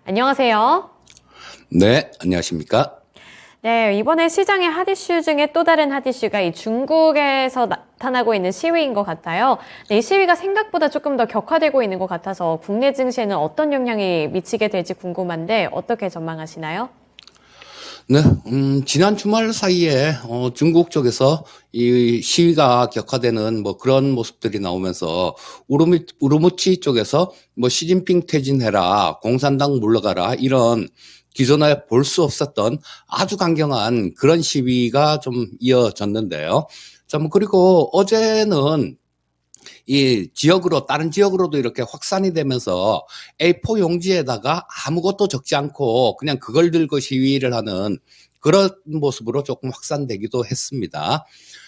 안녕하세요. 네, 안녕하십니까? 네, 이번에 시장의 핫 이슈 중에 또 다른 핫 이슈가 이 중국에서 나타나고 있는 시위인 것 같아요. 네, 이 시위가 생각보다 조금 더 격화되고 있는 것 같아서 국내 증시에는 어떤 영향이 미치게 될지 궁금한데 어떻게 전망하시나요? 네, 지난 주말 사이에 중국 쪽에서 이 시위가 격화되는 뭐 그런 모습들이 나오면서 우르무치 쪽에서 뭐 시진핑 퇴진해라, 공산당 물러가라 이런 기존에 볼 수 없었던 아주 강경한 그런 시위가 좀 이어졌는데요. 자, 뭐 그리고 어제는 이 지역으로 다른 지역으로도 이렇게 확산이 되면서 A4 용지에다가 아무것도 적지 않고 그냥 그걸 들고 시위를 하는 그런 모습으로 조금 확산되기도 했습니다.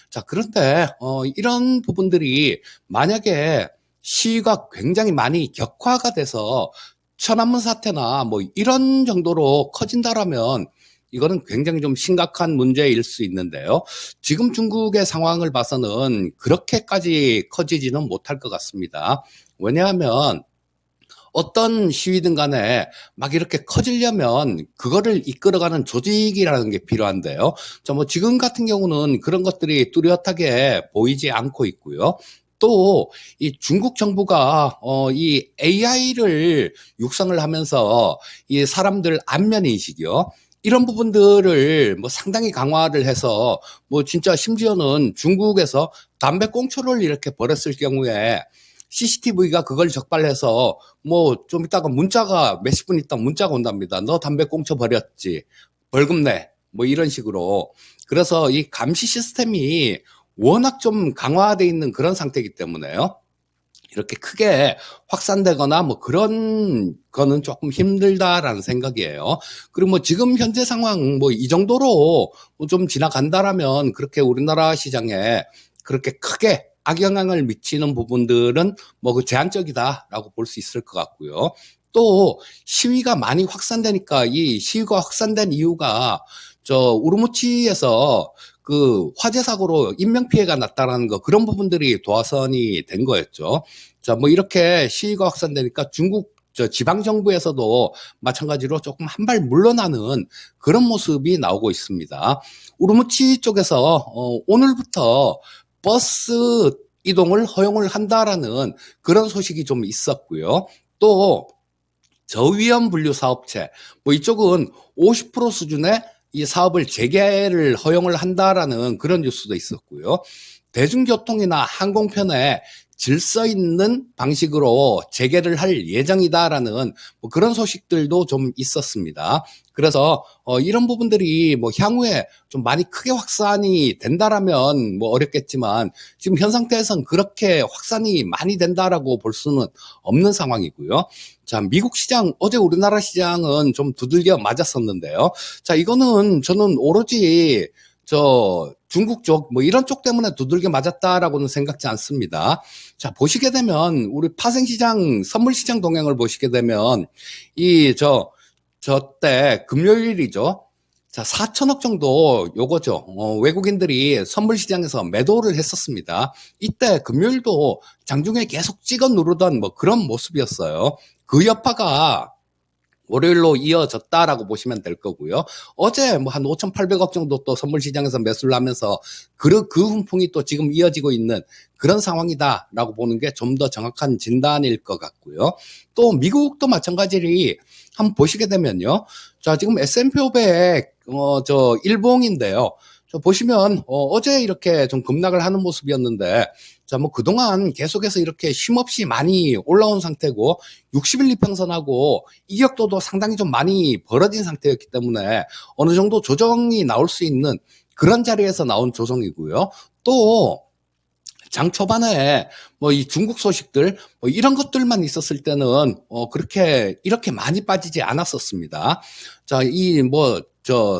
자, 그런데 이런 부분들이 만약에 시위가 굉장히 많이 격화가 돼서 천안문 사태나 뭐 이런 정도로 커진다라면 이거는 굉장히 좀 심각한 문제일 수 있는데요. 지금 중국의 상황을 봐서는 그렇게까지 커지지는 못할 것 같습니다. 왜냐하면 어떤 시위든 간에 막 이렇게 커지려면 그거를 이끌어가는 조직이라는 게 필요한데요. 뭐 지금 같은 경우는 그런 것들이 뚜렷하게 보이지 않고 있고요. 또 이 중국 정부가 이 AI를 육성을 하면서 이 사람들 안면 인식이요. 이런 부분들을 뭐 상당히 강화를 해서 뭐 진짜 심지어는 중국에서 담배 꽁초를 이렇게 버렸을 경우에 CCTV가 그걸 적발해서 뭐 좀 있다가 문자가 몇십 분 있다 문자가 온답니다. 너 담배 꽁초 버렸지. 벌금 내. 뭐 이런 식으로. 그래서 이 감시 시스템이 워낙 좀 강화되어 있는 그런 상태이기 때문에요. 이렇게 크게 확산되거나 뭐 그런 거는 조금 힘들다라는 생각이에요. 그리고 뭐 지금 현재 상황 뭐 이 정도로 좀 지나간다라면 그렇게 우리나라 시장에 그렇게 크게 악영향을 미치는 부분들은 뭐 그 제한적이다라고 볼 수 있을 것 같고요. 또 시위가 많이 확산되니까 이 시위가 확산된 이유가 저 우르무치에서 그 화재 사고로 인명 피해가 났다라는 거 그런 부분들이 도화선이 된 거였죠. 자, 뭐 이렇게 시위가 확산되니까 중국 저 지방 정부에서도 마찬가지로 조금 한 발 물러나는 그런 모습이 나오고 있습니다. 우르무치 쪽에서 오늘부터 버스 이동을 허용을 한다라는 그런 소식이 좀 있었고요. 또 저위험 분류 사업체 뭐 이쪽은 50% 수준의 이 사업을 재개를 허용을 한다라는 그런 뉴스도 있었고요. 대중교통이나 항공편에 질서 있는 방식으로 재개를 할 예정이다라는 뭐 그런 소식들도 좀 있었습니다. 그래서 이런 부분들이 뭐 향후에 좀 많이 크게 확산이 된다라면 뭐 어렵겠지만 지금 현 상태에서는 그렇게 확산이 많이 된다라고 볼 수는 없는 상황이고요. 자, 미국 시장, 어제 우리나라 시장은 좀 두들겨 맞았었는데요. 자, 이거는 저는 오로지 중국 쪽, 뭐 이런 쪽 때문에 두들겨 맞았다라고는 생각지 않습니다. 자, 보시게 되면, 우리 파생시장, 선물시장 동향을 보시게 되면, 때 금요일이죠. 자, 4천억 정도 요거죠. 외국인들이 선물시장에서 매도를 했었습니다. 이때 금요일도 장중에 계속 찍어 누르던 뭐 그런 모습이었어요. 그 여파가 월요일로 이어졌다라고 보시면 될 거고요. 어제 뭐 한 5,800억 정도 또 선물 시장에서 매수를 하면서 그 훈풍이 또 지금 이어지고 있는 그런 상황이다라고 보는 게 좀 더 정확한 진단일 것 같고요. 또 미국도 마찬가지로 한번 보시게 되면요. 자, 지금 S&P 500 일봉인데요. 보시면 어제 이렇게 좀 급락을 하는 모습이었는데 자, 뭐 그동안 계속해서 이렇게 쉼없이 많이 올라온 상태고 60일 이평선하고 이격도도 상당히 좀 많이 벌어진 상태였기 때문에 어느 정도 조정이 나올 수 있는 그런 자리에서 나온 조정이고요. 또 장 초반에 뭐 이 중국 소식들 뭐 이런 것들만 있었을 때는 그렇게 이렇게 많이 빠지지 않았었습니다. 자,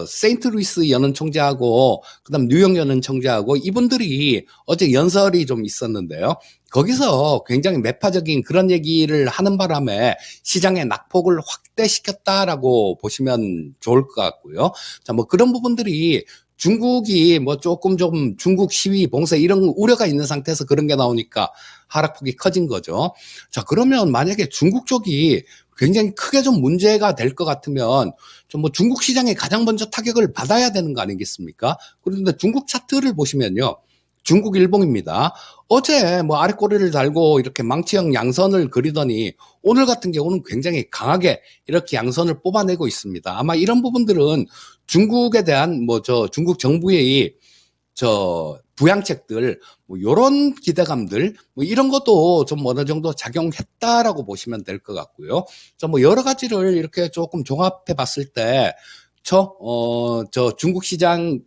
세인트루이스 연은 총재하고 그다음 뉴욕 연은 총재하고 이분들이 어제 연설이 좀 있었는데요. 거기서 굉장히 매파적인 그런 얘기를 하는 바람에 시장의 낙폭을 확대시켰다라고 보시면 좋을 것 같고요. 자, 뭐 그런 부분들이 중국이 뭐 조금 좀 중국 시위 봉쇄 이런 우려가 있는 상태에서 그런 게 나오니까 하락폭이 커진 거죠. 자, 그러면 만약에 중국 쪽이 굉장히 크게 좀 문제가 될 것 같으면 좀 뭐 중국 시장에 가장 먼저 타격을 받아야 되는 거 아니겠습니까? 그런데 중국 차트를 보시면요. 중국 일봉입니다. 어제 뭐 아래 꼬리를 달고 이렇게 망치형 양선을 그리더니 오늘 같은 경우는 굉장히 강하게 이렇게 양선을 뽑아내고 있습니다. 아마 이런 부분들은 중국에 대한 뭐 중국 정부의 부양책들 뭐 요런 기대감들 뭐 이런 것도 좀 어느 정도 작용했다라고 보시면 될 것 같고요. 뭐 여러 가지를 이렇게 조금 종합해 봤을 때 중국 시장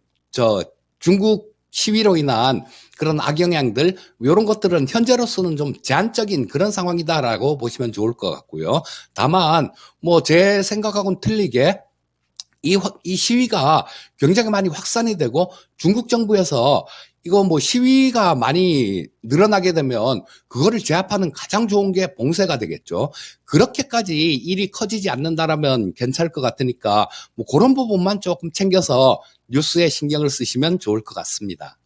중국 시위로 인한 그런 악영향들 이런 것들은 현재로서는 좀 제한적인 그런 상황이다라고 보시면 좋을 것 같고요. 다만 뭐 제 생각하고는 틀리게 이 시위가 굉장히 많이 확산이 되고 중국 정부에서 이거 뭐 시위가 많이 늘어나게 되면 그거를 제압하는 가장 좋은 게 봉쇄가 되겠죠. 그렇게까지 일이 커지지 않는다라면 괜찮을 것 같으니까 뭐 그런 부분만 조금 챙겨서 뉴스에 신경을 쓰시면 좋을 것 같습니다.